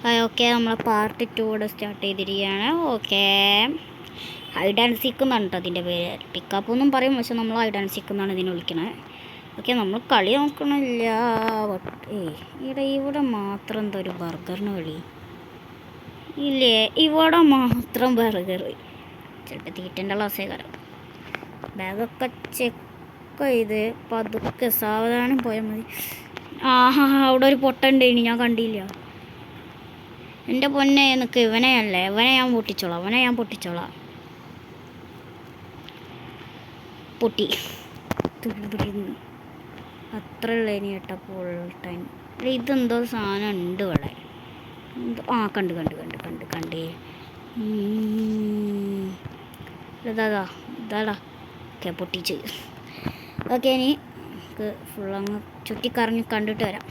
Okay, നമ്മൾ part 2 കൂടെ start ചെയ്തിരിക്കുകയാണ്. ഓക്കെ, ഹൈഡ് ആൻഡ് സീക്ക് എന്നാണ് കേട്ടോ അതിൻ്റെ പേര്. പിക്കപ്പ് ഒന്നും പറയും, പക്ഷെ നമ്മൾ ഹൈഡ് ആൻഡ് സീക്ക് എന്നാണ് ഇതിനെ വിളിക്കണത്. ഓക്കെ, നമ്മൾ കളി നോക്കണില്ല. ഇവിടെ മാത്രം എന്താ ഒരു ബർഗറിന് കളി ഇല്ലേ? ഇവിടെ മാത്രം ബർഗർ. ചിലപ്പോൾ തീറ്റൻ്റെ ക്ലാസ്സേ കയറും. ബാഗൊക്കെ ചെക്ക് ചെയ്ത് പതുക്കെ സാവധാനം പോയാൽ മതി. അവിടെ ഒരു പൊട്ടുണ്ട്, ഇനി ഞാൻ കണ്ടില്ല. എൻ്റെ പൊന്നെ നിൽക്ക്, ഇവനെ ഞാൻ പൊട്ടിച്ചോളാം. പൊട്ടി അത്ര ഉള്ള ഇനി കേട്ടോ ഫുൾ ടൈം. ഇതെന്തോ സാധനം ഉണ്ട് ഇവിടെ. കണ്ട് ഇതാടാ. ഓക്കെ, പൊട്ടിച്ച്. ഓക്കെ, ഇനി നമുക്ക് ഫുള്ളങ്ങ് ചുറ്റിക്കറങ്ങി കണ്ടിട്ട് വരാം.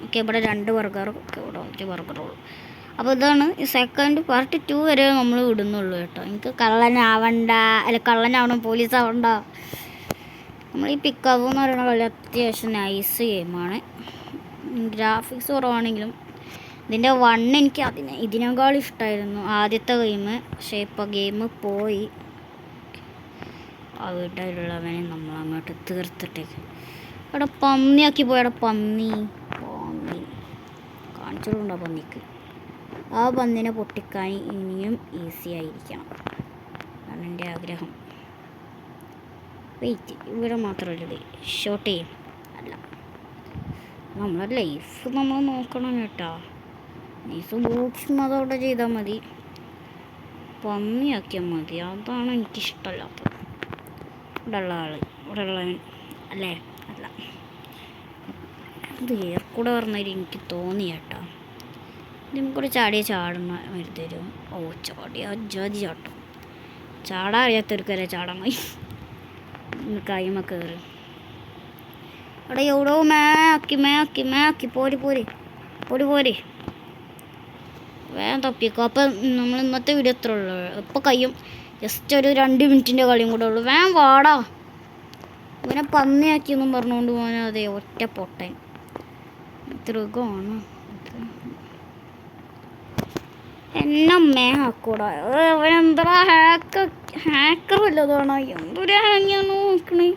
ഓക്കെ, ഇവിടെ 2 ബർഗറും ഇവിടെ 1 ബർഗറുള്ളൂ. അപ്പോൾ ഇതാണ് ഈ സെക്കൻഡ് പാർട്ട് 2 വരെ നമ്മൾ വിടുന്നുള്ളൂ കേട്ടോ. എനിക്ക് കള്ളനാവണം, പോലീസ് ആവണ്ട. നമ്മൾ ഈ പിക്കപ്പ് എന്ന് പറയുന്ന കളി അത്യാവശ്യം നൈസ് ഗെയിമാണ്. ഗ്രാഫിക്സ് കുറവാണെങ്കിലും ഇതിൻ്റെ 1 എനിക്ക് ഇതിനേക്കാൾ ഇഷ്ടമായിരുന്നു ആദ്യത്തെ ഗെയിം. പക്ഷേ ഇപ്പോൾ ഗെയിം പോയി. ആ വീട്ടിലുള്ളവനെ നമ്മൾ അങ്ങോട്ട് തീർത്തിട്ടേക്ക്. അവിടെ പന്നിയാക്കി പോയി. അവിടെ പന്നി കാണിച്ചിട്ടുണ്ടോ? പന്നിക്ക് ആ പന്നിനെ പൊട്ടിക്കാൻ ഇനിയും ഈസി ആയിരിക്കണം, അതാണ് എൻ്റെ ആഗ്രഹം. വെയിറ്റ്, ഇവിടെ മാത്രമല്ല ഷോട്ട് ചെയ്യും. അല്ല, നമ്മളെ ലൈഫ് നമ്മൾ നോക്കണം കേട്ടോ. നൈസ് സൂക്ഷ്മതയോടെ ചെയ്താൽ മതി. പന്നിയാക്കിയാൽ മതി, അതാണ് എനിക്കിഷ്ടമല്ലാത്തത്. ഇവിടെ ഉള്ളവൻ അല്ലേ? അല്ല, ഇത് ഏർക്കൂടെ പറഞ്ഞാൽ എനിക്ക് തോന്നി കേട്ടോ. നമുക്കൊരു ചാടണ തരും. ജാതി ചാട്ടം. ചാടാൻ അറിയാത്തവർക്കല്ലേ ചാടാൻ കൈമ കയറി. അവിടെ എവിടോ മേക്കി പോരി വേഗം തപ്പിക്കോ. അപ്പം നമ്മൾ ഇന്നത്തെ വീഡിയോ എത്ര ഉള്ളൂ? ഇപ്പോൾ കഴിയും. ജസ്റ്റ് ഒരു 2 മിനിറ്റിൻ്റെ കളിയും കൂടെ ഉള്ളൂ. വേഗം വാടാ. ഇവനെ പന്നിയാക്കിയൊന്നും പറഞ്ഞുകൊണ്ട് പോകാൻ അതെ ഒറ്റ പൊട്ടൻ തൃകമാണ്. എന്നെ മേക്കൂടാ. അവനെന്താ ഹാക്കർ വല്ലതാണ്? എന്തൊരു ഹാങ്ങിയാണ് നോക്കണേ.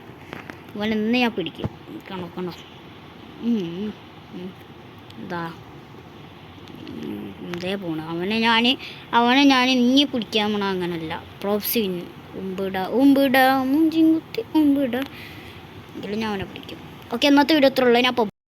അവനെന്ന് ഞാൻ പിടിക്കും. കണോ എന്താ എന്തേ പോണ? അവനെ ഞാൻ ഇനി പിടിക്കാൻ പോണ. അങ്ങനല്ല, പ്രോപ്സ് ഉമ്പിട മുഞ്ചിങ്കുത്തി എങ്കിലും ഞാൻ അവനെ പിടിക്കും. ഓക്കെ, ഇന്നത്തെ വീഡിയോ എത്ര ഉള്ളത്? ഞാൻ